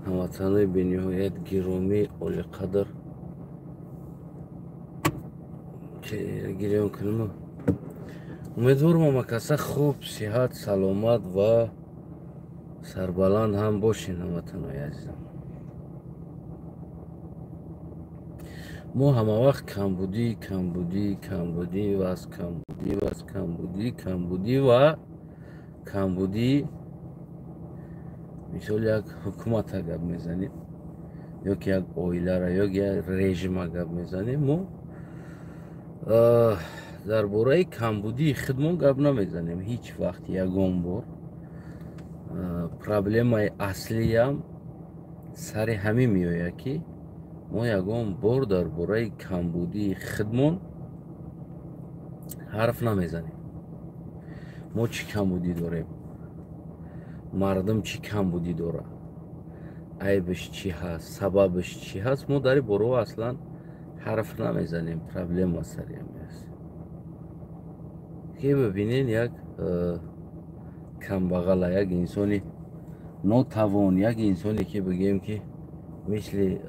ҳамватанои бениҳоят гиромӣ олиқадр гирён кунам. Умедворам ҳамакаса хуб, сиҳат, саломат ва сарбаланд ҳам бошен. ҳамватанои азизам, мо ҳамавақт камбудӣ мисол як ҳукумата гап мезанем, ёки як оилара ёки як режима гап мезанем. Мо дар бораи камбудии худмон гап намезанем ҳеҷ вақт. Ягон бор проблемаи аслиям сари ҳамин меояд ки мо ягон бор дар бораи камбудии худмон ҳарф намезанем. Мо чӣ камбудӣ дорем, мардум чӣ камбудӣ дорад, айбш чӣ ҳаст, сабабш чӣ ҳаст, мо дар ин бораҳо аслан ҳарф намезанем. Проблема сари ҳамин аст ки бибинед як камбағала, як инсони нотавон, як инсоне ки бигем ки мисли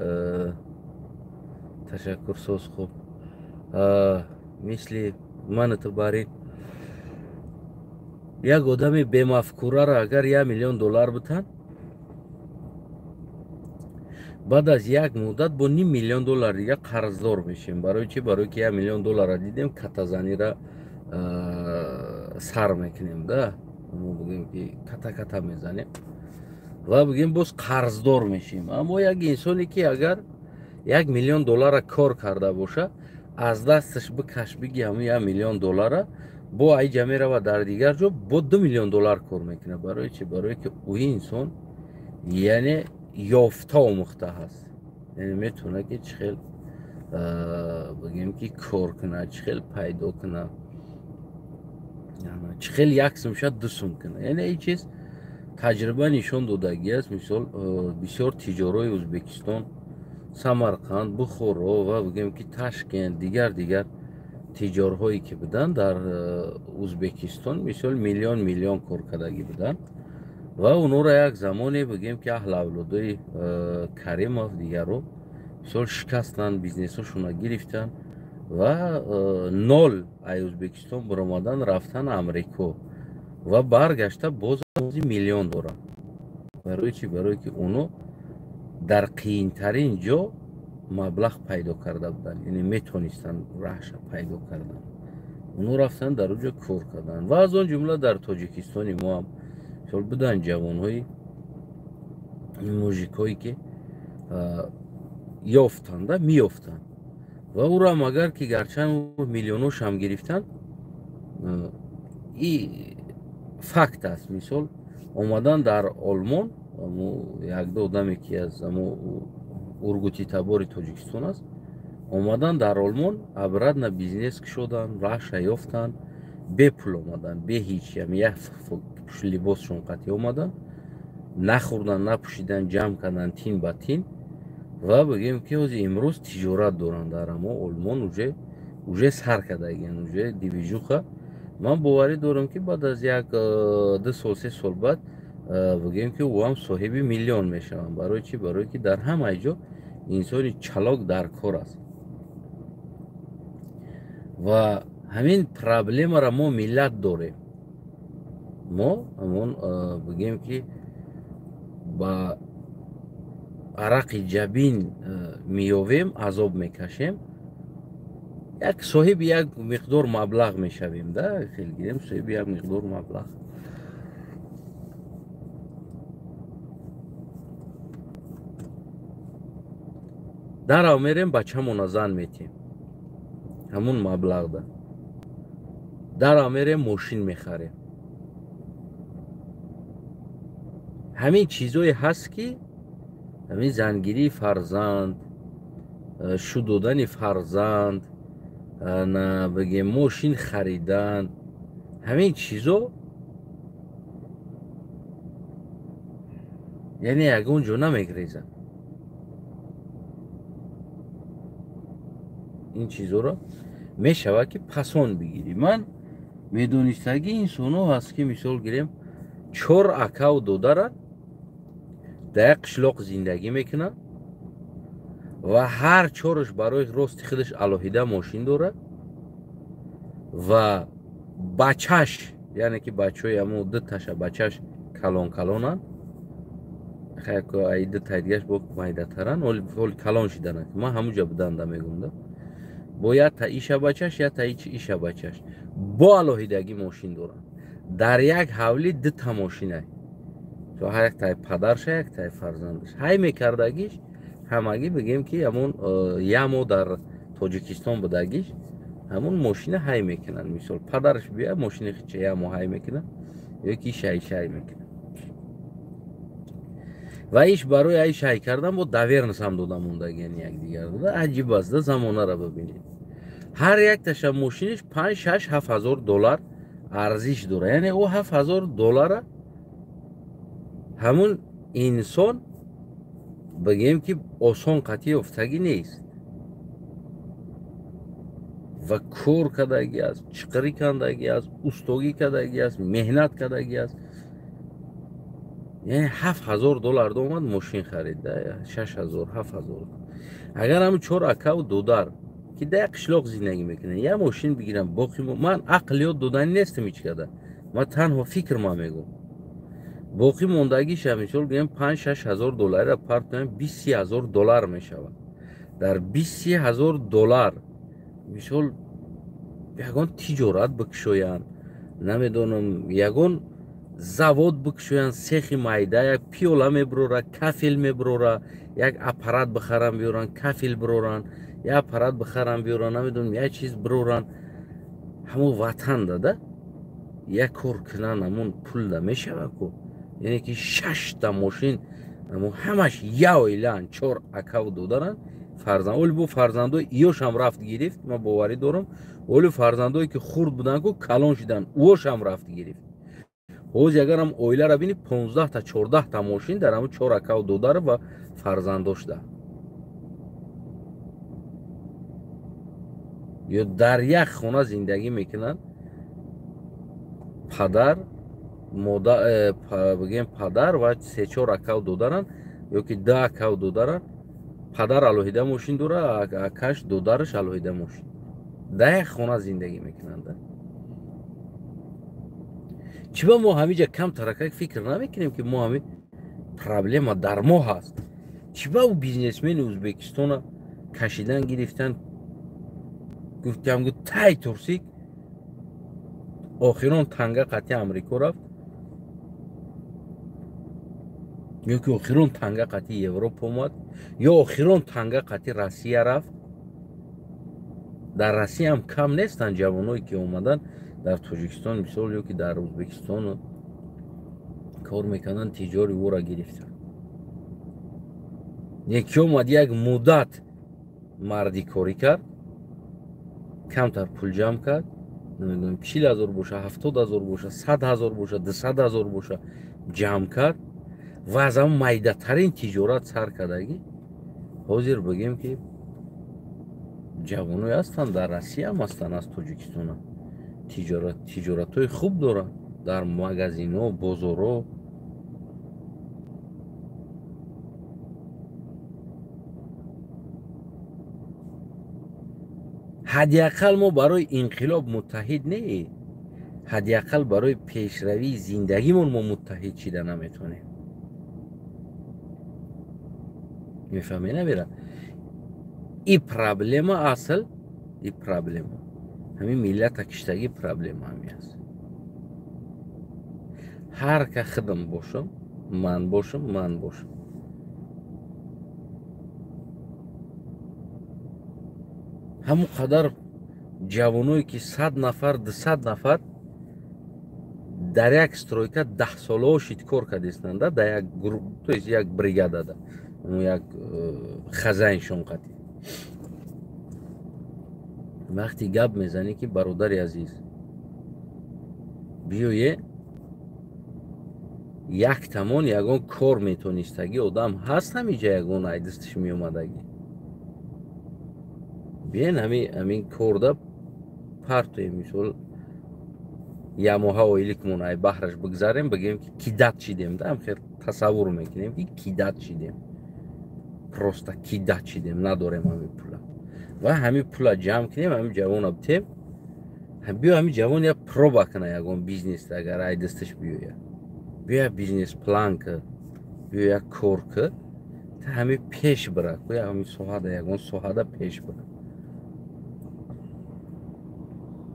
ташаккурсоз хуб, мисли манату барин як одами бемафкурара агар $1 миллион бутан, баъд аз як муддат бо $5 миллион дига қарздор мешем. Барои чӣ? Барои ки $1 миллион дидем катазанира сар мекунем да, мо бигем ки ката мезанем ва бигем боз қарздор мешем. Аммо як инсоне ки агар $1 миллион кор карда боша, аз дасташ бикаш биги ҳамин $1 миллион бо айҷа мерава дар дигар ҷо бо $2 миллион кор мекуна. Барои чӣ? Барои ки ӯ инсон яъне ёфта омӯхта ҳаст, яъне метавона ки чӣ хел бигем ки кор куна, чӣ хел пайдо куна, чӣ хел як сум шуд 2 сум куна. Яъне ин чиз таҷриба нишон додагӣ аст. Мисол бисёр тиҷорои Ӯзбекистон, Самарқанд, Бухоро ва бигем ки Ташкент, дигар тиҷорҳое ки буданд дар Ӯзбекистон, мисол миллион кор кардагӣ буданд ва онҳоро як замоне бигем ки аҳли авлодои Каримов дигаро мисол шикастанд, бизнесҳошона гирифтанд ва нол ай Ӯзбекистон биромадан рафтан Амрико ва баргашта бозам $1 миллион доранд. Барои чӣ? Барои ки онҳо дар қиинтарин ҷо маблағ пайдо карда буданд, яъне метавонистанд раҳша пайдо кардан. Онҳо рафтан дар оҷо кор карданд ва аз он ҷумла дар Тоҷикистони мо ҳам мисол буданд ҷавонҳои мужикҳое ки ёфтанда, меёфтанд ва ӯрам агар ки гарчанд миллионошам гирифтанд, и факт аст. Мисол омадан дар Олмон, якда одаме ки аз Ургути Табори Тоҷикистон аст, омадан дар Олмон абрадна бизнес кушоданд, раҳша ёфтанд, бепул омаданд, бе ҳеҷ як либосшон қатъи омаданд, нахӯрданд, напӯшиданд, ҷамъ карданд тин ба тин ва бигем ки ҳозир имрӯз тиҷорат доранд дар ҳамо Олмон, уже сар кардагиянд, уже дивижуха. Ман боварӣ дорам ки баъд аз 1-2 сол 3 сол баъд бигем ки ӯ ҳам соҳиби миллион мешаванд. Барои чӣ? Барои ки дар ҳамаи ҷо инсони чалок дар кор аст ва ҳамин проблемаро мо миллат дорем. Мо ҳамон бигем ки ба арақи ҷабин меёвем, азоб мекашем, як соҳиби як миқдор маблағ мешавем да, хеле гирем соҳиби як миқдор маблағ. дарав мерем, бачамона зан метем ҳамун маблағда. дарав мерем, мошин мехарем. ҳамин чизое ҳаст ки ҳамин зангирии фарзанд, шуд додани фарзанд, бигем мошин харидан, ҳамин чизо яъне ягон ҷо намегрезанд. ин чизоро мешавад ки пасон бигирӣ. Ман медонистагӣ инсонҳо ҳаст ки мисол гирем 4 аккаунт додара در یک قشلاق زندگی میکنه و هر چهارش برای راست خودش علاهیده ماشین داره و بچهش، یعنی که بچه های همون دو تاشه بچهش کلان کلانن، خیلی که ای دو تا دیگهش با مایده ترن ولی کلان شدن. من همونجا بودم ده میگم ده با یا تا ایشه بچهش یا تا ایشه بچهش با علاهیدگی ماشین دارن. در یک حولی دو تا ماشینه، تو هر یک تای پدرش یک تای فرزندش های میکردگیش همگی بگیم که همون یمو در تاجیکستان بودگیش همون ماشین های میکنن. مثال پدرش بیا ماشین خیچه یمو های میکنن، یکی شای میکنن و ایش برای ای شای کردن با دویرنس هم دادم موندگی یک دیگر داده. عجیب است زمانه را ببینید. هر یک تاشا ماشینش 5 6 7 هزار دلار ارزش داره. یعنی او 7 هزار دلار همون انسان بگیم که آسان قطعی افتگی نیست و کور کدگی است، چقری کندگی است، استوگی کدگی است، مهنت کدگی است. یعنی 7 هزار دلار دومد ماشین خریده، 6 هزار 7 هزار. اگر همون 4 اکا و دودار که در قشلاق زندگی میکنه یه ماشین بگیرم باقی من عقلیات دودن نیستم هیچ کده، من تنها فکر ما میگم باقی موندگیش همیشه بگیم 5 6 هزار دلار را پرت کنیم 20 هزار دلار میشود. در 20 هزار دلار مثال یگان تجارت بکشوین، نمیدونم یگان завод بکشوین، سیخ مایده یک پیوله میبروره، کفیل میبروره، یک اپارات بخرن بیارن کفیل برورن، یک اپارات بخرن بیارن، نمیدونم یک چیز برورن. همون وطن داده یک کار کنن همون پول ده میشوه کو. یعنی که 6 تا ماشین همش یا ایلان 4 اکا و دو دارن فرزند. ولی بو فرزندای ایوش هم رفت گرفت، من باوری دارم. ولی فرزندایی که خورد بودن کو کلان شدن اوش هم رفت گرفت. حوز اگر هم اویله را بینی 15 تا 14 تا ماشین در همون 4 اکا و دو داره و فرزنداش ده. یا در یک خونه زندگی میکنن، پدر مادر بگیم پدر و 3 4 اکا و دو دارن یا که 10 اکا و دو دارن. پدر علاهیده ماشین داره، اکاش دودارش علاهیده ماشین. در یک خونه زندگی میکنند. چرا ما همیشه کم ترکک فکر نمیکنیم که ما همین پرابلم در ما هست؟ چرا او بیزنسمن ازبکستان کشیدن گرفتن گفتم گفت تای ترسیک آخران تنگه قطعی امریکا رفت یا که آخران تنگه قطعی اروپا اومد یا آخران تنگه قطعی روسیه رفت. در روسیه هم کم نیستن جوانایی که اومدن در تاجیکستان مثال یا که در ازبکستان کار میکنن تجاری او را گرفتن. یکی اومد یک مدت مردی کاری کرد، کمتر پول جمع کرد، نمیدونم 40,000 باشه، 70,000 باشه، 100,000 باشه، 200,000 باشه جمع کرد و از همون میده ترین تجارت سر کردگی. حاضر بگیم که جوانای هستن در روسیه هم هستن از تاجیکستان هم تجارت های خوب دارن در مغازین ها بازار ها. حداقل ما برای انقلاب متحد نه، حداقل برای پیشروی زندگیمون ما متحد شده نمیتونیم. میفهمی نمیره؟ این پرابلم اصل، این پرابلم همین ملت کشتگی پرابلم همی است. هر که خودم باشم من باشم همون قدر جوانایی که 100 نفر 200 نفر در یک استرویکا 10 ساله ها شید کار کردیستند در یک گروه، تو یک بریگاده ده یک خزانشون قطعی. وقتی گپ میزنی که برادر عزیز بیایه یک تمام یگان کار میتونستگی آدم هست همیجا یگان ایدستش میومدگی بیاین همین کار ده پرتوی مثال یا ماها اویلیکمون ای بحرش بگذاریم بگیم که کیدت چیدیم دم خیر تصور میکنیم که کیدت چیدیم پروستا کیدت چیدیم نداریم همین پولا و همین پولا جمع کنیم همین جوان بتیم بیا همین جوان یا پرو بکنه یکون بیزنس اگر ای دستش بیویا بیا بیزنس پلان که بیا یک کار که تا همین پیش بره بیا همین سوهاده یکون سوهاده پیش بره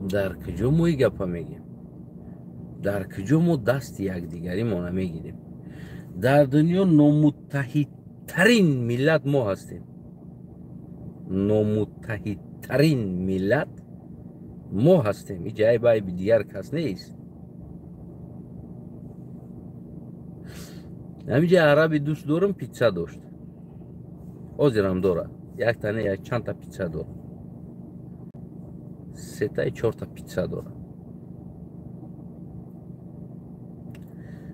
در کجا موی گپا میگیم در کجا ما دست یکدیگری ما نمیگیریم در دنیا نامتحدترین ملت ما هستیم نامتحدترین ملت ما هستیم این جای بای دیگر کس نیست همینجا عربی دوست دارم پیتزا داشت آزیرم داره یک تانه یک چند تا پیتزا داره سه تا چهار تا پیتزا داره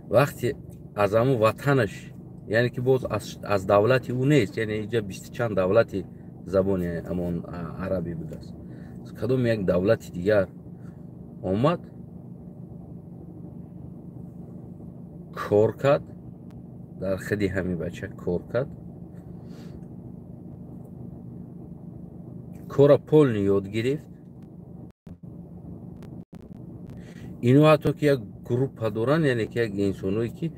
وقتی از همون وطنش یعنی که باز از دولتی او نیست یعنی اینجا 20 چند دولتی زبان همون عربی بوده است از کدوم یک دولتی دیگر آمد کار کرد در خدی همین بچه کار کرد کار پول یاد گرفت اینو حتی که یک گروپ دارن یعنی که یک انسانوی که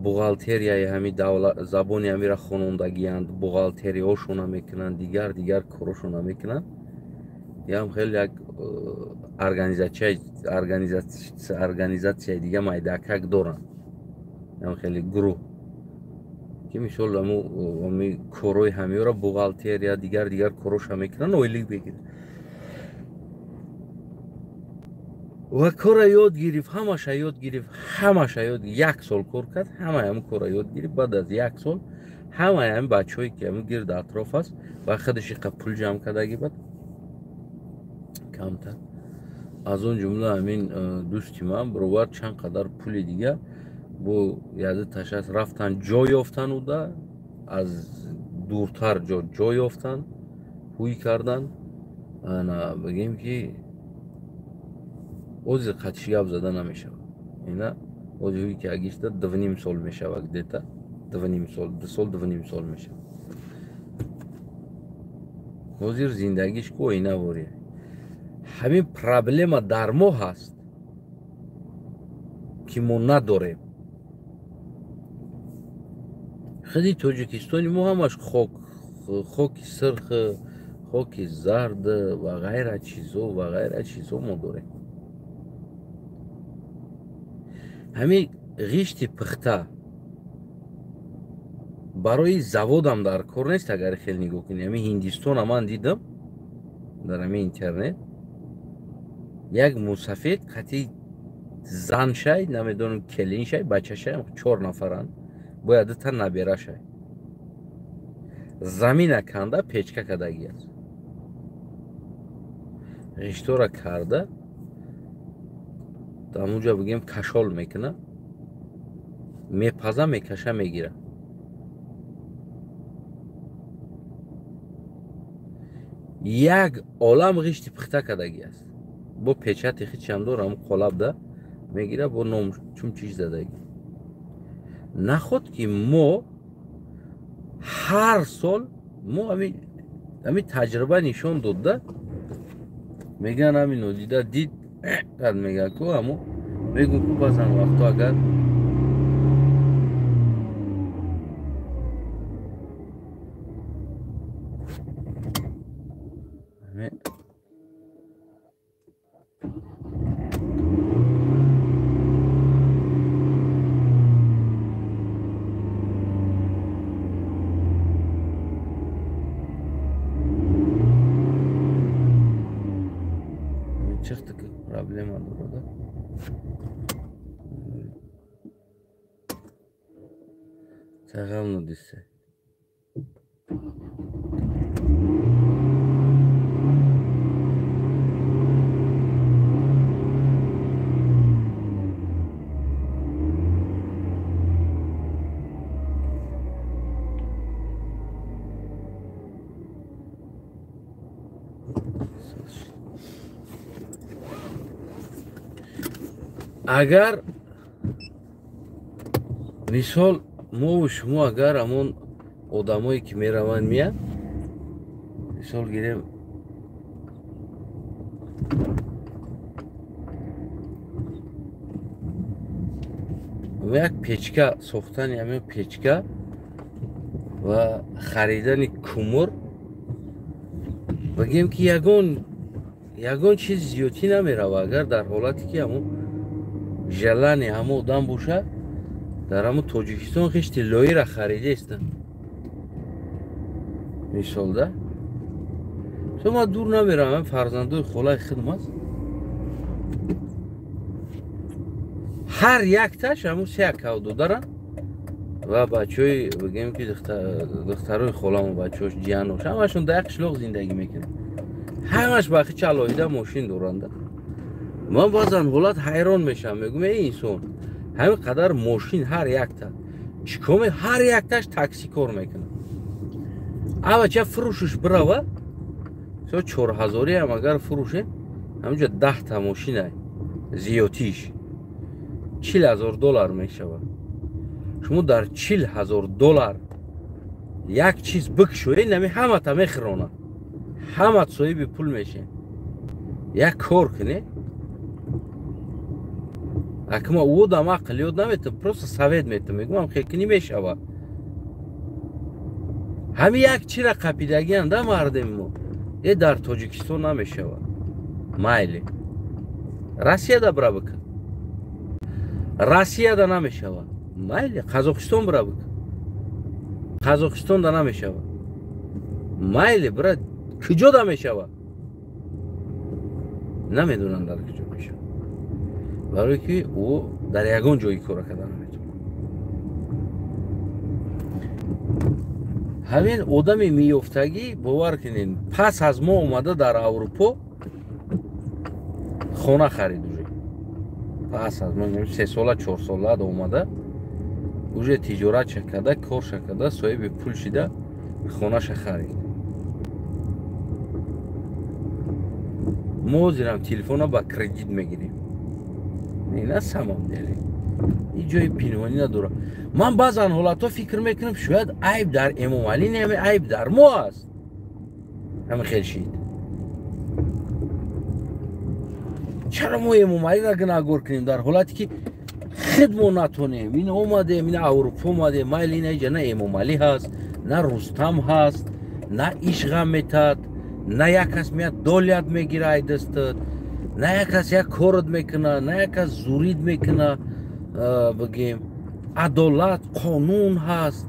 بوغالتریای همین دولت زبانی همی را خونندگی اند بوغالتری هاشون هم میکنن دیگر کارشون هم میکنن یا هم خیلی یک ارگانیزاسیای دیگه مایدکک دارن یا هم خیلی گروه که میشول همی کاروی همی را بوغالتریا دیگر کاروش هم میکنن اویلی بگیرن و کار یاد گرفت همش یاد یک سال کار کرد همه کار یاد گرفت بعد از یک سال همه بچه‌ای که هم گرد اطراف است و خودش پول جمع کرده بعد کمتر از اون جمله همین دوستی من برابر چند قدر پول دیگه بو یاد تشخص رفتن جا یافتن و ده از دورتر جا یافتن پوی کردن انا بگیم که اوز قطشی اب زده نمیشه اینا اوزی که اگیش ده 2.5 سال میشه وقت دیتا 2 سال میشه اوزیر زندگیش کو اینا بوریه همین پرابلم در ما هست که ما نداریم خیلی تاجیکستانی ما همش خاک سرخ خاک زرد و غیره چیزو ما داریم همین غیشت پخته برای زواد هم در کار نیست اگر خیلی نگاه کنی همین هندستان هم من دیدم در همین اینترنت یک موسفید قطعی زن شای نمیدونم کلین شای بچه شای 4 نفرن باید تا نبیره شای زمین کنده پیچکه کدگی است غیشتو را کرده در اونجا بگیم کشال میکنه میپزه میکشه میگیره یک عالم غیشتی پخته کدگی است با پیچه تیخی چندور هم قلب ده میگیره با نام چون چیز دادگی نخود که ما هر سال ما همین تجربه نشان داده میگن همین دیده دید قد میگن که همو میگن که بازن وقتا اگر çıktı ki problem oldu burada. Çağalını düşse. агар мисол мо шумо агар ҳамон одамое ки мераванд миянд мисол гирем як печка сохтани ҳамин печка ва харидани кумур бигем ки ягон чиз зиёдтӣ намерава агар дар ҳолате ки ҳамон жалани ҳамон одам бошад дар ҳамон тоҷикистон хишти лоира харидеста мисол да so ман дур намеравам фарзандои холаи худм аст ҳар якташ ҳамун се акав додаранд ва бачаҳои бигем ки духтарои холаму бачаҳош ҷиянош ҳамашон дар як қишлоқ зиндагӣ мекунанд ҳамаш ба хич алоҳида мошин доранд ман баъзан ҳолат ҳайрон мешавам мегӯям эй инсон ҳамин қадар мошин ҳар якта чикор ҳар якташ такси кор мекунад авача фурӯшиш бирава со 4000 ҳам агар фурӯше ҳамҷа 10 та мошинай зиёдтиш $40,000 мешавад шумо дар $40,000 як чиз бикушоед нами ҳамата мехиронад ҳамат соҳиби пул мешед як кор кунед акма удам ақл ёд наметам просто совет метам мегӯям хекунӣ мешавад ҳамин як чира қапидагиам да мардами мо е дар тоҷикистон намешавад майли россияда бира бикун россияда намешавад майли қазоқистон бира бикун қазоқистонда намешавад майли бира куҷода мешавад намедонам дар куҷо мешавад барое ки ӯ дар ягон ҷои кора карда наметавонад ҳамин одами меёфтагӣ бовар кунед пас аз мо омада дар аврупо хона харид уже пас аз мо 3 сола 4 сола омада уже тиҷорат шакарда кор шакарда соҳиби пул шида хонаша харид мо ҳозирам телефона ба кредит мегирем на самом деле ин ҷои пинҳонӣ надорад ман баъзан ҳолатҳо фикр мекунам шояд айб дар Эмомалӣ не айб дар мо аст ҳамин хелшид чаро мо Эмомалиро гуноҳгор кунем дар ҳолате ки худ мо натонем ин омадем ин аврупо омадем майли инаҷа на Эмомалӣ ҳаст на Рустам ҳаст на ишғам метад на як кас меяд долят мегира айдастад на як кас як корот мекуна на як кас зурид мекуна бигем адолат қонун ҳаст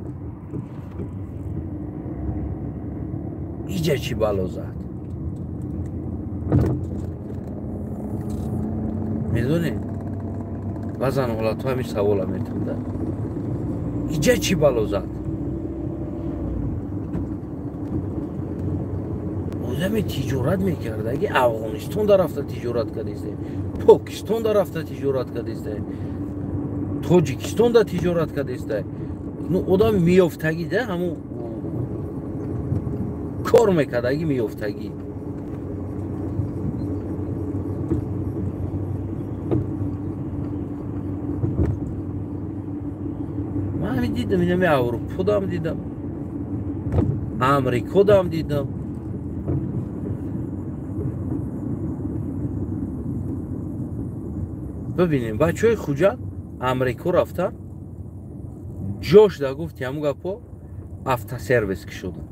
иҷа чӣ бало зад медонед баъзан ҳолатҳо ҳамин савола метавонда иҷа чӣ бало зад одаме тиҷорат мекардаги Афғонистонда рафта тиҷорат кардистае Покистонда рафта тиҷорат кардистае Тоҷикистонда тиҷорат кардистае одами меёфтагӣ да ҳамун кор мекардаги меёфтагӣ ман ҳамин дидам инами авруподам дидам амрикодам дидам бибинем бачаҳои хуҷанд амрико рафтан ҷошда гуфти ҳамун гапо автосервис кишодам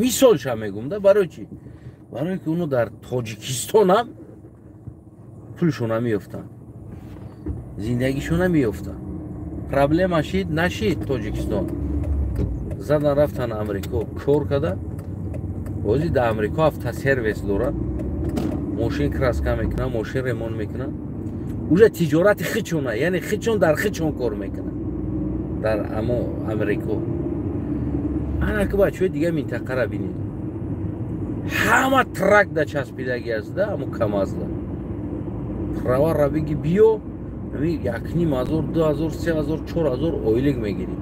мисолша мегӯям да барои чӣ барое ки оно дар тоҷикистонам пулшона меёфтанд зиндагишона меёфтанд проблема шид нашид тоҷикистон задан рафтан амрико кор када ҳозир дар амрико автосервис дорад мошин краска мекунад мошин ремонт мекунад уже тиҷорати хичона яъне хичон дар хичон кор мекунад дар амо амрико анаки бачаҳои дига минтақара бинед ҳама тракда часпидаги аст да амо камазда рава равиги биё 1500 2000 3000 4000 ойлик мегирӣ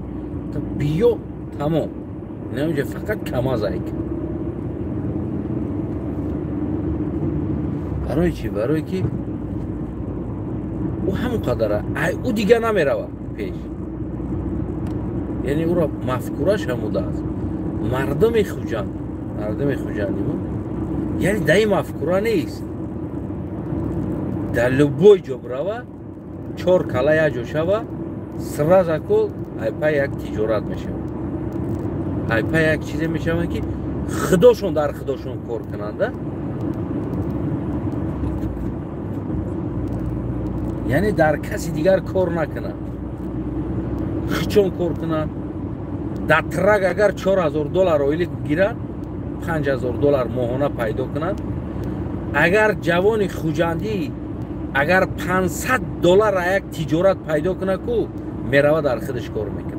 биё тамом инамҷа фақат камазайк барои чӣ барое ки او همونقدره او دیگه نمیروه پیش. یعنی او را مفکورش هموده است. مردم خوجند یعنی دای مفکوره نیست. در لبوی جا بروه 4 کلا یک جا شوه سراز اکو ایپا یک تجارت میشه. ایپا یک چیزی میشه که خداشون در خداشون کار کننده. یعنی در کسی دیگر کار نکنن. خچون کار کنن. در ترک اگر $4000 اویلی گیرن $5000 ماهانه پیدا کنن. اگر جوان خوجندی اگر $500 یک تجارت پیدا کنه کو میروه در خودش کار میکنه.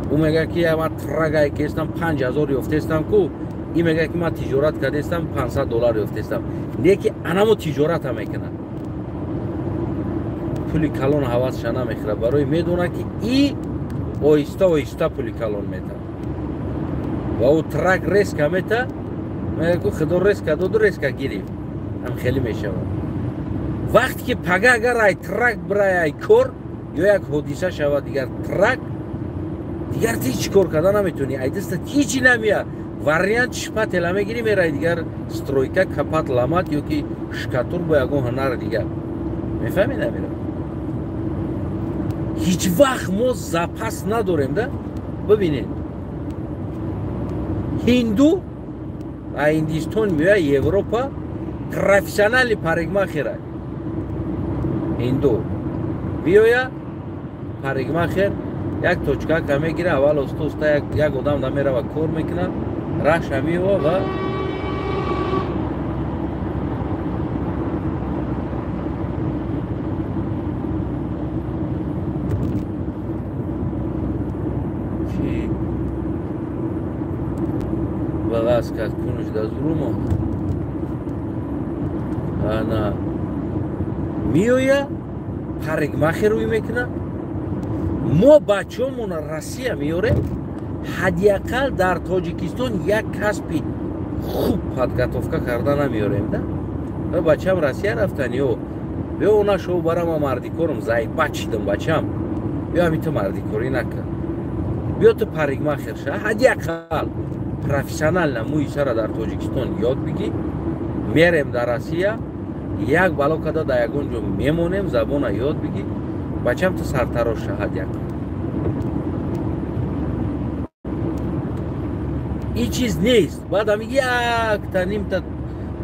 او میگه که من ترک که استم 5000 یافته استم کو این میگه که من تجارت کرده استم $500 یافته استم. لیکن انمو تجارت هم میکنه. پولی کلان حواس شنا میخره برای میدونه که ای آیسته پولی کلان میته و او ترک ریسک میته. میگه که خدا ریسک دو ریسک گیریم هم خیلی میشه. وقتی که پگه اگر ای ترک برای ای کار یا یک حادثه شود دیگر ترک دیگر هیچ کار کردن نمیتونی. ای دست هیچی نمیاد وریانت شپت لمه گیری میره دیگر سترویکا کپات لامات یا که شکاتور با یکون هنر دیگر میفهمی نمیره. هیچ وقت ما زپس نداریم ده. ببینید هندو هندوستان میوه اروپا پروفسیونالی پاریگماخر هندو بیایا پاریگماخر یک توچکا کمی گیره اول استا یک آدم میره و کار میکنه رش میوه و بغاز کرد کنش دست رو ما نه میویا پاریگماخر روی میکنه. ما بچه همون روسیه میاره حداقل در تاجیکستان یک کسبی خوب подготовка کرده نمیاریم ده. بچه هم روسیه رفتن یو بیا اونا شو برام مردی کارم زای بچیدم بچم بیا همی تو مردی کاری نکن بیا تو پاریگماخر شه حداقل پروفسیونال نموی سر در تاجیکستان یاد بگی میریم در روسیه یک بالا کده در یکون جو میمونیم زبان یاد بگی بچم تو سرتراش شهد یک این چیز نیست. بعد هم یک تنیم تا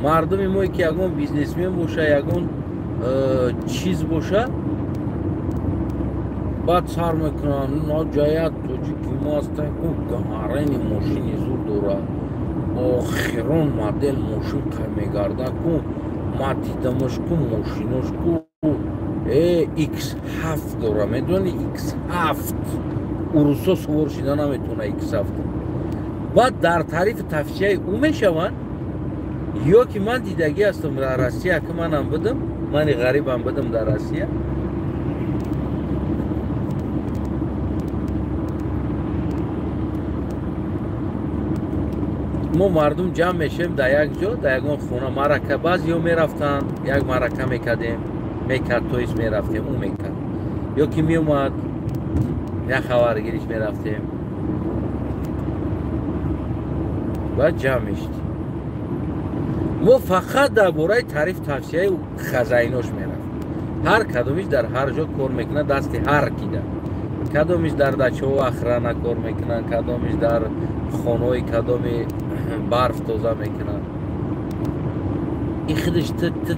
مردم موی که یکون بیزنسمن باشه یکون چیز باشه بعد سر میکنن ناجایت توجیکی ما هستن که گمارین ماشینی زور دوره آخران مدل ماشین که میگرده که ما دیدمش که ماشینش که X7 دوره میدونی X7 اروسا سوار شده نمیتونه X7. بعد در تعریف تفسیه او میشون یا که من دیدگی هستم در روسیه که منم بدم من غریبم بدم در روسیه ما مردم جمع میشیم در یک جا در یکون خونه مرکه باز یا میرفتن یک مرکه میکردیم میکرد تویش میرفتیم اون میکرد یا که میومد یک خبرگیریش میرفتیم و جمع میشتیم. ما فقط در باره تعریف تفسیه خزایناش میرفت. هر کدومیش در هر جا کار میکنه دست هر کی ده. کدومیش در دچه و اخرانه کار میکنن کدومیش در خانوی کدومی برف توزه میکنن. این خودش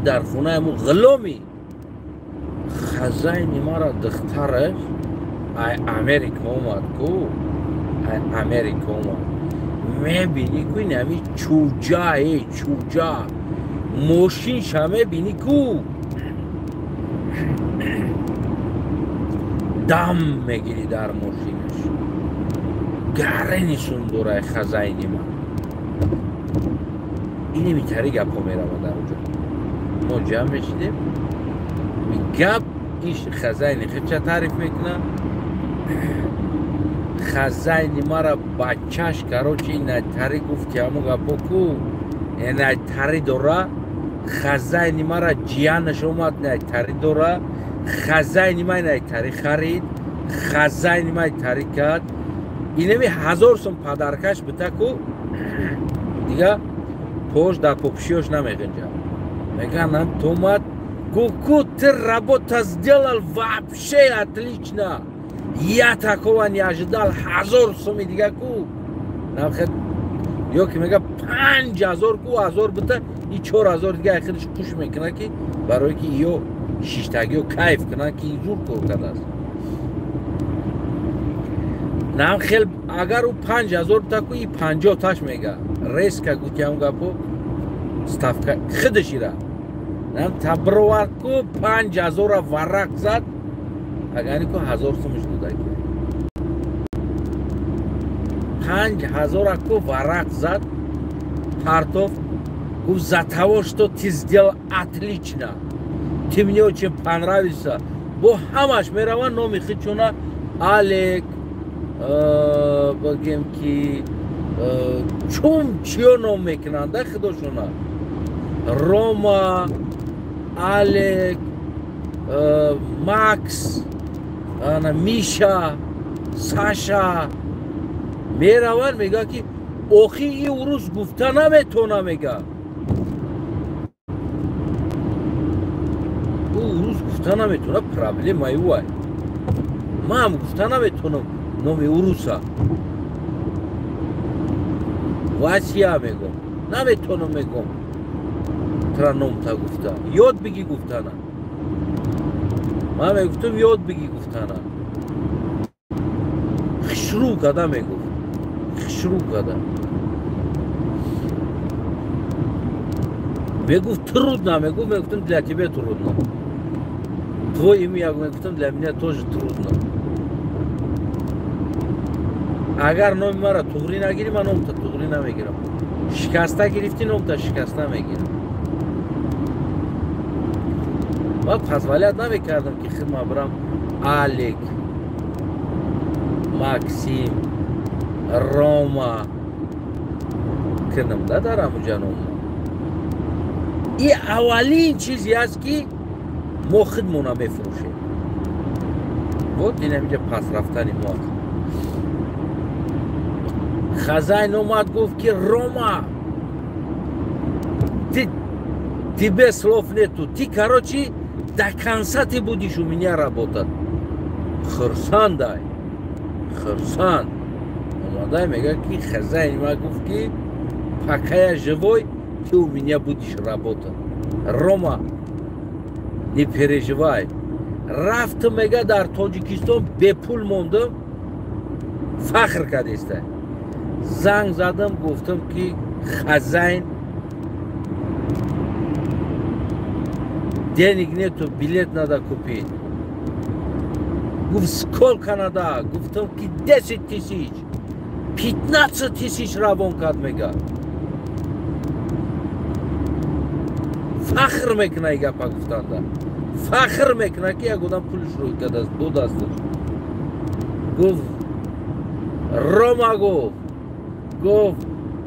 در خونه مو غلامی خزاینی ما را دخترش امریکا اومد کو امریکا اومد میبینی که این همی چوجا ماشین شمه بینی کو دم میگیری در ماشینش گرنیشون دوره خزاینی ما اینی میتری گپ ها میره در اونجا ما جمع میشیدیم گپ ایش خزاینی خیلی چه تعریف میکنه خزاینی ما را بچهش کراچی این تری گفت که همو گپا کو این تری دوره хазайни мара ҷиянаш омад найтари дора, хазайни май найтари харид, хазайни май тари кард. Инами 1000 сум падаркаш битаку дига пош дар попшиёш намегинҷа. Меганам томад гуку ты работа сделал вообще отлично. Я такого не ожидал. 1000 суми дига ку. Намхед ёки мега 5000 ку 1000 бита и 4000 дига ахириш пуш мекунад ки барои ки ё шиштагиё кайф кунад ки зур кор кардааст. Нам хел агар у 5000 бита ку и 50 таш мега. Резка гутям гапо ставка хидишира. Нам табровар ку 5000 варак зад. Агани ку 1000 сумиш будаки. 5000 ку варак зад. Партов гуфт за того, что ты сделал отлично. Ты мне очень понравился. Бо ҳамаш мераван номи хичуна Алек богем ки чум чиё ном мекунанд да худошуна. Рома, Алек, Макс, Миша, Саша мераван мега ки охи и урус гуфта наметона мега. Урус гуфта наметона проблема ай. Мам гуфта наметонам номи уруса. Васия мегом. Наметонам мегом. Тра номта гуфта. Ёд биги гуфтана. Мам мегуфтам ёд биги гуфтана. Хишру када мегуфт. Хишру када. Мегуфт трудно, мегуфтам для тебя трудно. Твое имя, мегуфтам для меня тоже трудно. Агар номи мара туғри нагири, ман номта туғри намегирам. Шикаста гирифти, номта шикаста мегирам. Ман позволят намекардам ки хидма бирам Алек, Максим, Рома кунам да дар ҳамуҷа нома. И аввалин чизе аст ки мо хидмона мефурӯшем. Вот инамиҷа пасрафтани мо. Хозяин омад гуфт ки Рома, тебе слов нету. Ты, короче, до конца ты будешь у меня работать. Хурсан дай. Хурсан. Омадай мега ки хозяин ма гуфт ки пока я живой, ты у меня будешь работать. Рома, не переживай. Рафтам мега дар Тоҷикистон бепул мондам. Фахр кардестай. Занг задам, гуфтам ки хозяин денег нету, билет надо купить. Гуфт сколько надо? Гуфтам ки 10 000, 15 000 равон кард мега. Фахр мекуна и гапа гуфтанда. Фахр мекуна ки як одам пулиш рӯй кардааст ду дасташ. Гуфт Рома гуфт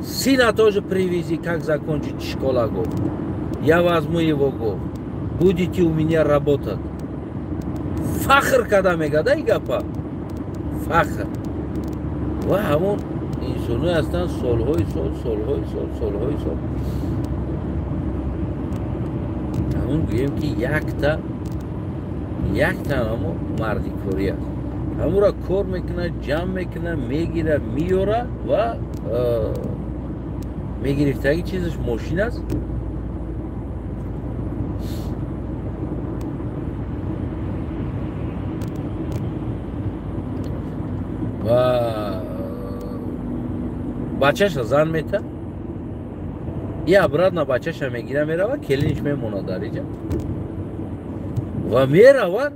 сына тоже привези, как закончить школа, гуфт. Я возьму его, гуфт. Будете у меня работать. Фахр када мега да и гапа. Фахр. Ва ҳамон инсони ҳастанд солҳои сол. Ҳамон гӯем ки якта ҳамо мардикорӣ аст. ҳамонро кор мекунад, ҷамъ мекунад, мегирад, меёрад ва мегирифтаги чизаш мошин аст. ва бачаша зан мета. И обратно бачаша мегира мерава, келиниш мемонад дар инҷа. Ва меравад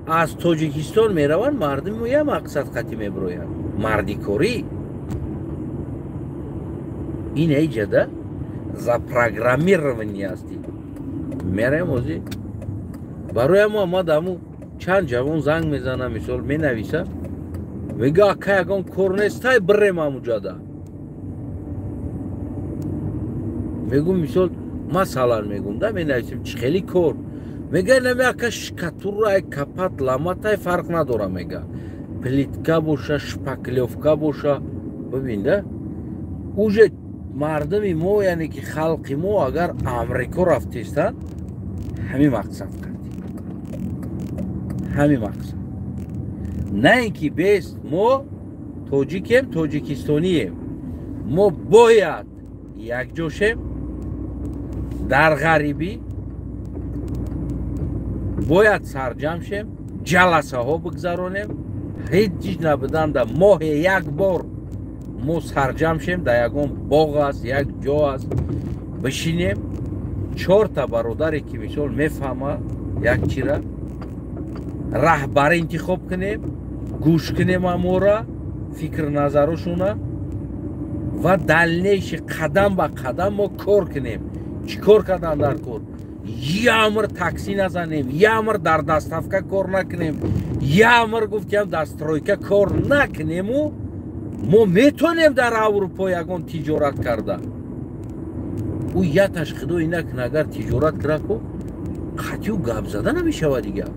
аз Тоҷикистон мераванд, мардуми як мақсад қатӣ мебироянд. Мардикорӣ. Ин эҷада запрограммирование асти. Мераем ози. Бароям омад аму чанд ҷавон занг мезана, мисол менависа. Мега ака ягон кор нестай бирем ҳамуҷада. Мегӯ мисол масалан мегум да менависем чӣ хели кор мега намеака шкатурраи капат ламатай фарқ надора мега плитка боша шпаклевка боша бибин да уже мардами мо яъне ки халқи мо агар амрико рафтестанд ҳамин мақсад кардем ҳамин мақсад на ин ки бест мо тоҷикем тоҷикистонием мо бояд якҷошем дар ғарибӣ бояд сарҷам шем ҷаласаҳо бигзаронем ҳеҷ чиз набуданда моҳе як бор мо сарҷам шем дар ягон боғ аст як ҷо аст бишинем чорта бародаре ки мисол мефаҳма як чира раҳбар интихоб кунем гӯш кунем амора фикр назарушона ва дальнейши қадам ба қадам мо кор кунем чӣ кор кардан дар кор ямр такси назанем ямр дар доставка кор накунем ямр гуфтиам дар стройка кор накунему мо метонем дар аврупо ягон тиҷорат карда ӯ яташ худо ина кун агар тиҷорат кудаку қатъиу гап зада намешавад дигар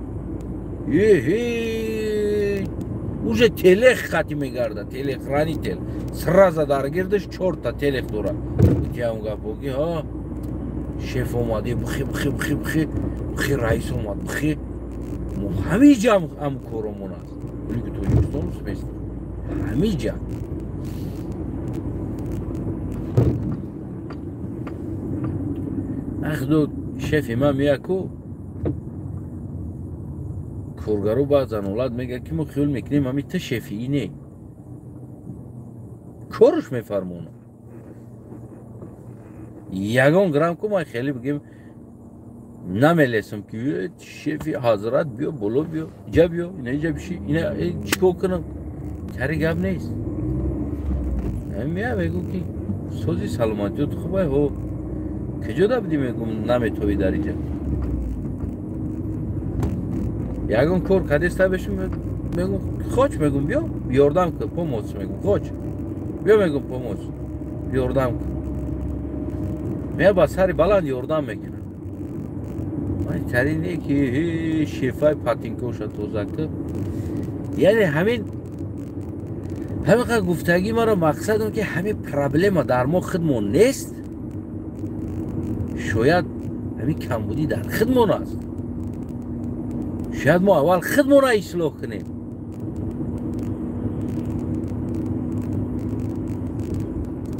уже телех қатъи мегарда телех ранител сраза дар гирдаш чорта телех дора гуфтиам гапоги ҳа шеф омаде бихи раис омад бихи мо ҳамиҷа ҳам коромон аст улиги тоҷикистон смест ҳамиҷа ахудо шефи ман меяку коргару баъзан олад мега ки мо хиёл мекунем ҳами та шефии не корш мефармона ягон грам ку ман хеле бигем намелесам ки шефи ҳазрат биё боло биё иҷа биё инаиҷа бишӣ ина чӣ кор кунам кари гап нест мея мегӯ ки сози саломатиёту хубай ҳо куҷо дабдӣ мегӯм наметовӣ дар иҷа ягон кор кадеста бешум мегӯм хоч мегӯм биё ёрдам кун помос мегӯм хоч биё мегӯм помос ёрдам кун мея ба сари баланд ёрдам мекунам майтари не ки шефаи патинкоша тозака яъне ҳамин ҳаминқадр гуфтагӣ маро мақсад он ки ҳамин проблема дар мо худмон нест шояд ҳамин камбудӣ дар худмон аст шояд мо аввал худмонро ислоҳ кунем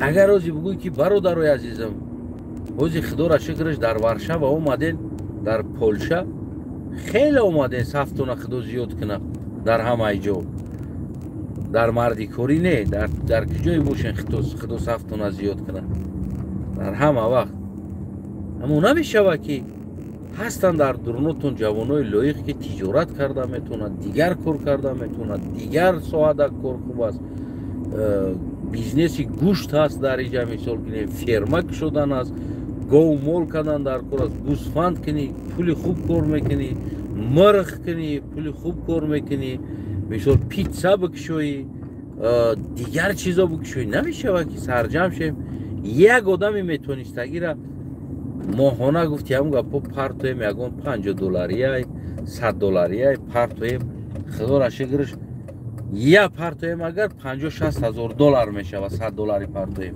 агар ҳози бигӯй ки бародарои азизам ҳози худоро шукраш дар варшава омаден дар полша хеле омаден сафтона худо зиёд кунад дар ҳамаи ҷо дар мардикорӣ не дар куҷое бошен худо сафтона зиёд кунад дар ҳама вақт аммо намешавад ки ҳастанд дар дурунотон ҷавонои лоиқ ки тиҷорат карда метавонад дигар кор карда метавонад дигар соҳада кор хуб аст бизнеси гӯшт ҳаст дар иҷа мисол кунем ферма кушодан аст гов мол кардан дар кор аст гӯсфанд кунӣ пули хуб кор мекунӣ мирғ кунӣ пули хуб кор мекунӣ мисол питса бикушоӣ дигар чизо бикушоӣ намешавад ки сарҷам шем як одами метонистагира моҳона гуфтиам гапо партоем ягон $50 $100 партоем худора шукраш як партоем агар $50-60,000 мешавад $100 партоем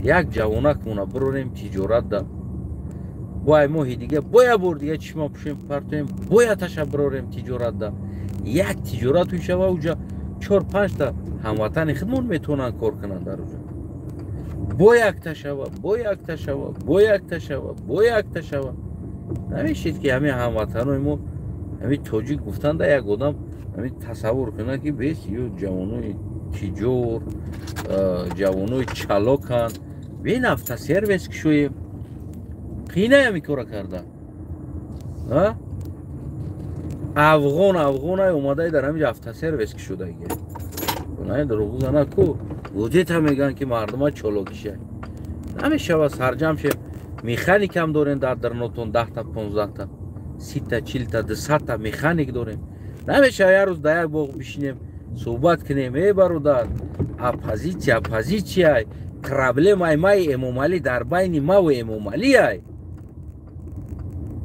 як ҷавонак мона бирорем тиҷорат да бояй моҳи дига боя бор дига чишма пӯшем партоем боя таша бирорем тиҷорат да як тиҷорат мешава уҷа 4-5 та ҳамватани худмон метавонанд кор кунанд дар уҷа бо якта шава бо якта шава бо якта шава бо якта шава намешед ки ҳамин ҳамватанои мо ҳамин тоҷик гуфтанда як одам ҳамин тасаввур кунад ки бес ё ҷавонои тиҷор ҷавонои чалоканд бин автосервис кушоем қиина ҳамин кора карда афғонай омадаи дар ҳамин автосервис кушодаги дурӯғзанаку вуҷета мегӯянд ки мардума чолокиша намешавад сарҷам шем механикам дорем дар дурнотон 10-та 15-та 30-та 40-та 200-та механик дорем намешавад як рӯз дар як боғ бишинем суҳбат кунем бародар оппозитсия проблемаи маи Эмомалӣ дар байни маву Эмомалиай.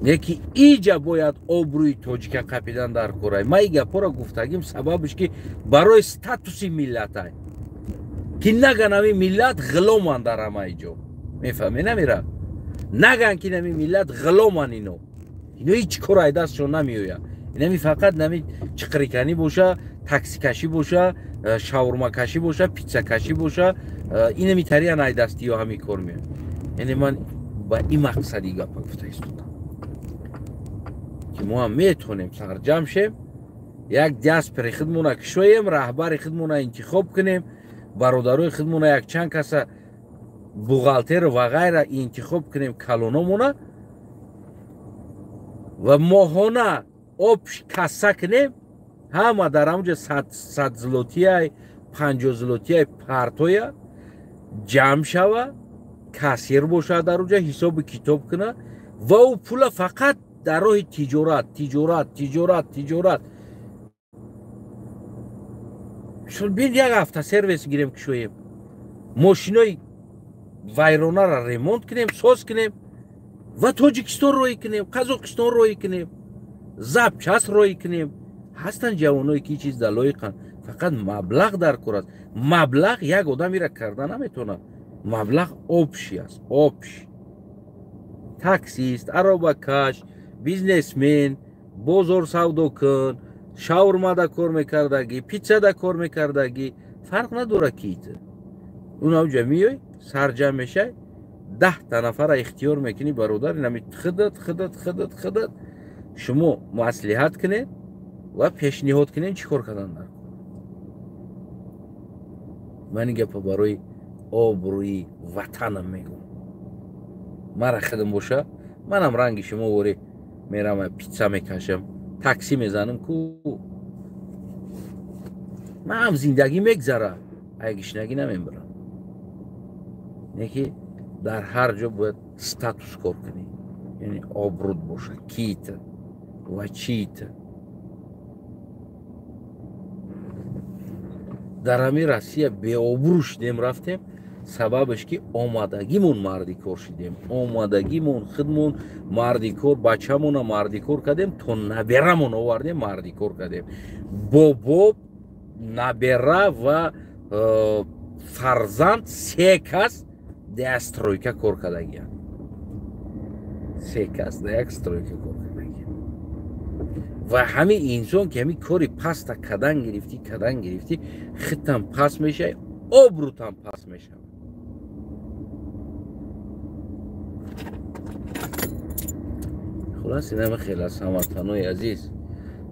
Яки иҷа бояд обрӯи тоҷика қапидан дар корай. Ма и гапҳоро гуфтагим сабабиш ки барои статуси миллатай. Ки наган ами миллат ғиломан дар ҳамаи ҷо. Мефаҳмӣ намира? Наган ки нами миллат ғиломан ино. Ино ҳеҷ кор ай дастшон намеояд. Инами фақат нами чиқриканӣ боша, таксикашӣ боша, шаурмакашӣ боша, питсакашӣ боша, инами тариан ай дасти ё ҳами кор меояд. Яъне ман ба ин мақсади гапа гуфта истодам. Ки мо ҳам метавонем сарҷам шем, як диаспораи худмона кушоем, раҳбари худмона интихоб кунем, бародарои худмона якчанд каса бухгалтеру ва ғайра интихоб кунем калономона ва моҳона обш касса кунем, ҳама дар ҳамҷо 100 злотияй 50 злотияй партоя ҷамъ шава, кассир бошад дар онҷа ҳисобу китоб куна ва ӯ пула фақат дар роҳи тиҷорат. Шон бин як автосервис гирем кушоем, мошинои вайронаро ремонт кунем, соз кунем ва Тоҷикистон роҳӣ кунем, Қазоқистон роҳӣ кунем, запчаст роҳӣ кунем. Ҳастанд ҷавоное ки чиз дар лоиқанд, фақат маблағ дар кор аст. Маблағ як одам ира карда наметавонад. Маблағ обши аст, обш. Таксист, аробакаш, бизнесмен, бозор савдокун, шаурмада кор мекардагӣ, питсада кор мекардагӣ, фарқ надорад ки ит. Уна уҷа миёй, сарҷам мешай, 10 нафара ихтиёр мекунӣ бародар, инами хидат шумо маслиҳат кунед ва пешниҳод кунед чӣ кор кардан дар кор. Ман ин гапа барои обрӯи ватанам мегӯям. Мара хидм боша, манам ранги шумо воре мерам питса мекашам, такси мезанам ку. Манам зиндагӣ мегзара, ай гишнагӣ намебарам. Неки дар ҳар ҷо бояд статус кор кунӣ, яъне обруд боша, киита ва чиита. Дар ҳамин Россия беобрӯ шидем рафтем, сабабиш ки омадагимон марди кор шидем, омадагимон худмон марди кор, бачамона марди кор кардем, то наберамон овардем марди кор кардем. Бобо, набера ва фарзанд се кас да як стройка кор кардагиянд. Се кас да як стройка кор кардагиянд. ва ҳамин инсон ки ҳамин кори паста кадан гирифтӣ, хитам паст мешавад, обрӯтам паст мешавад. хулас инам хеле аст ҳамватанои азиз,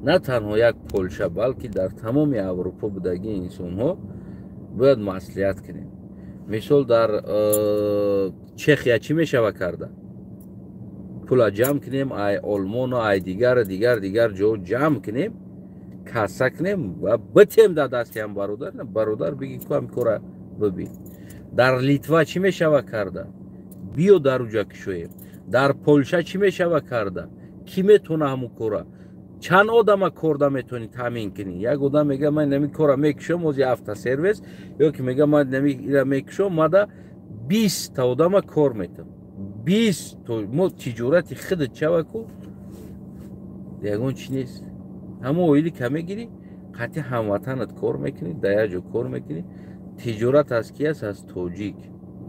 на танҳо як Полша, балки дар тамоми Аврупо будагии инсонҳо бояд маслиҳат кунем. Мисол дар Чехия чӣ мешава карда? Пула ҷамъ кунем, ай Олмоно, ай дигар ҷо ҷамъ кунем, касса кунем ва битем дар дасти ҳам бародар биги ку ҳам кора бибин. Дар Литва чӣ мешава карда? Биё дар уҷа кушоем. Дар Полша чӣ мешава карда? Кӣ метавона ҳамун кора? Чанд одама кор наметавонӣ таъмин кунӣ? Як одам мега ман намин кора мекушам, ози автосервис, ё ки мега ман намин ира мекушам, мада 20 та одама кор метавам. 20 то мо тиҷорати худат шава ку. Ягон чи нест. Ҳамон оили ка мегирӣ, қатъи ҳамватанат кор мекунӣ, да як ҷо кор мекунӣ. Тиҷорат аз ки аст? Аз тоҷик.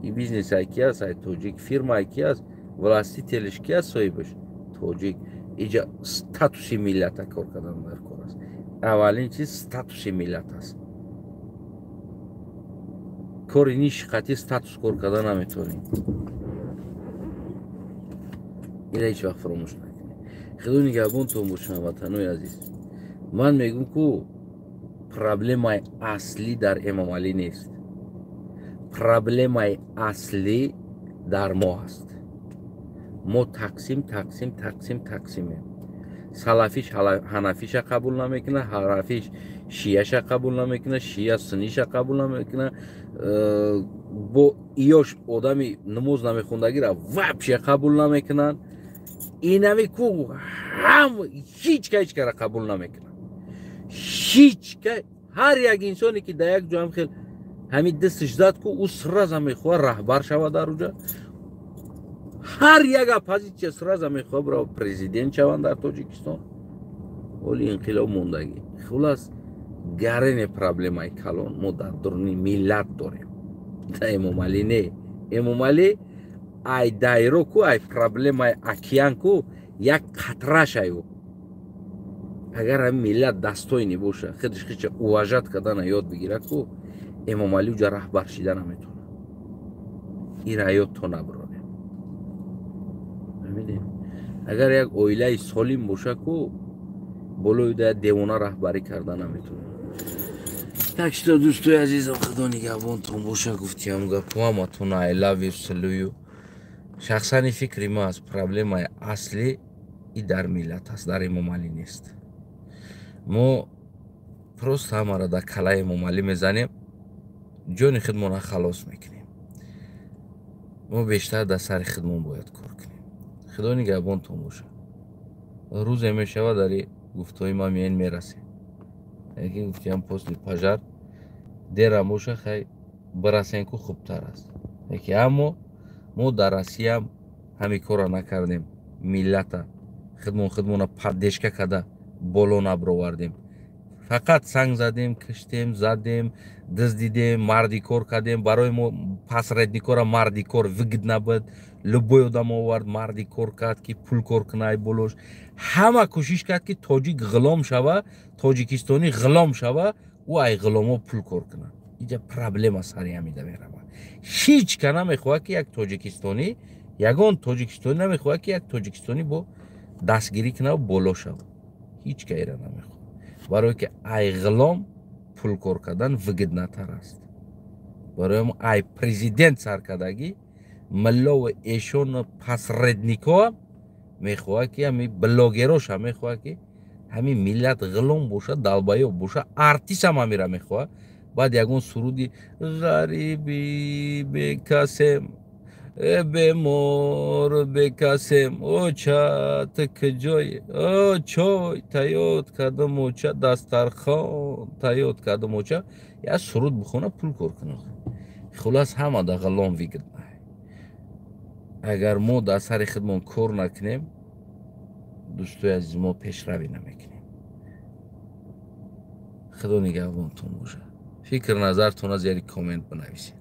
И бизнес ай ки аст? Ай тоҷик. Фирма ай ки аст? Властителиш ки аст соҳибаш? Тоҷик. Иҷа статуси миллата кор кардан дар кор аст. Аввалин чиз статуси миллат аст. Кори ниш қатъи статус кор кардан наметавонӣ. ина ҳеҷ вақт фаромӯш накунед. Худо нигаҳбонтон бошад ватанои азиз. Ман мегӯям ку проблемаи аслӣ дар Эмомалӣ нест. Проблемаи аслӣ дар мо аст. мо тақсимем. Салафиш ҳанафиша қабул намекунад, ҳанафиш шияша қабул намекунад, шия сунниша қабул намекунад, бо иёш одами намоз намехондагира вабше қабул намекунад. Инами ку ҳеҷ кара қабул намекунад. Ҳеҷ ка ҳар як инсоне ки дар як ҷо ҳам хел ҳамин дасташ зад ку ӯ сраза мехоҳад раҳбар шавад дар уҷа. ҳар як оппозитсия сраза мехоҳад бро президент шаванд дар Тоҷикистон. оли инқилоб мондагӣ. хулас гарене проблемаи калон мо дар дуруни миллат дорем. да Эмомалӣ не. Эмомалӣ ай дайро ку ай проблемаи океан ку як қатрашаю. агар ҳам миллат дастойни боша хидиш хича уважат кардана ёд бигира ку Эмомалӣ уҷа раҳбар шида наметавонад. ира ёдтон набароне. мебинед агар як оилаи солим боша ку болои да девона раҳбарӣ карда наметавонад. так что дӯстои азизам худо нигаҳбонтон боша. гуфтиам гапу ҳаматон I love you, salute you. шахсани фикри ма аст проблемаи аслӣ и дар миллат аст, дар Эмомалӣ нест. мо просто ҳамаро дар калаи Эмомалӣ мезанем, ҷони худмона халос мекунем. мо бештар дар сари худмон бояд кор кунем. худо нигаҳбонтон боша. рӯзе мешава дари гуфтои ма меин мерасем. лекин гуфтиам после пожар дера боша хай барасем ку хубтар аст. лекин аммо мо дар Россиям ҳамин корро накардем. миллата худмона паддешка карда боло набровардем. фақат санг задем, киштем, задем, диздидем, марди кор кардем. барои мо пасредникора марди кор вигид набуд. любой одам овард марди кор кард ки пул кор кунай болош. ҳама кӯшиш кард ки тоҷик ғулом шава, тоҷикистонӣ ғулом шава, ӯ ай ғуломо пул кор кунад. инҷа проблема сари ҳамида мерава. ҳеҷ ка намехоҳад ки як тоҷикистонӣ, ягон тоҷикистонӣ намехоҳад ки як тоҷикистонӣ бо дастгирӣ кунад боло шавад. ҳеҷ ка ира намехоҳад. барое ки ай ғулом пул кор кардан вигиднатар аст. барои мо ай президент саркардагӣ миллову эшону пасредникоам мехоҳад ки ҳамин блогероша мехоҳад ки ҳамин миллат ғулом боша, далбаёб боша, артистам ҳамира мехоҳад. баъд ягон суруди ғариби бекасем бемор бекасем оча ту куҷои о чой тайёр кардам оча дастархон тайёр кардам оча як суруд бихона пул кор кунад. хулас ҳама да ғулом вигиднай. агар мо дар сари худмон кор накунем, дӯстои азиз, мо пешравӣ намекунем. худо нигаҳбонтон боша. фикр назартон аз зери коммент бинависед.